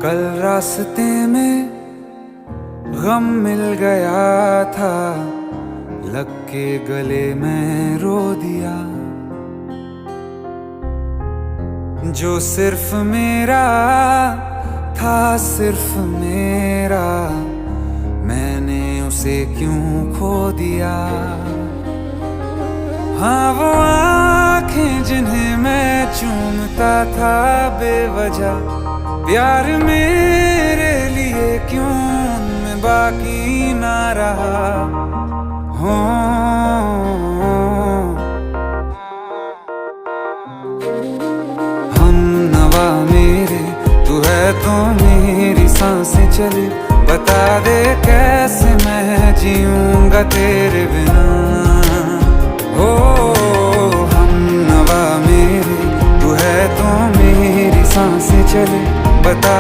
कल रास्ते में गम मिल गया था, लग के गले में रो दिया। जो सिर्फ मेरा था, सिर्फ मेरा, मैंने उसे क्यों खो दिया। हाँ वो आँखें जिन्हें मैं चूमता था बेवजह, प्यार मेरे लिए क्यों उनमें बाकी ना रहा। हो हम नवा मेरे, तू है तो मेरी सांसें चले, बता दे कैसे मैं जीऊंगा तेरे बिना। हो हम नवा मेरे, तू है तो मेरी सांसें चले, बता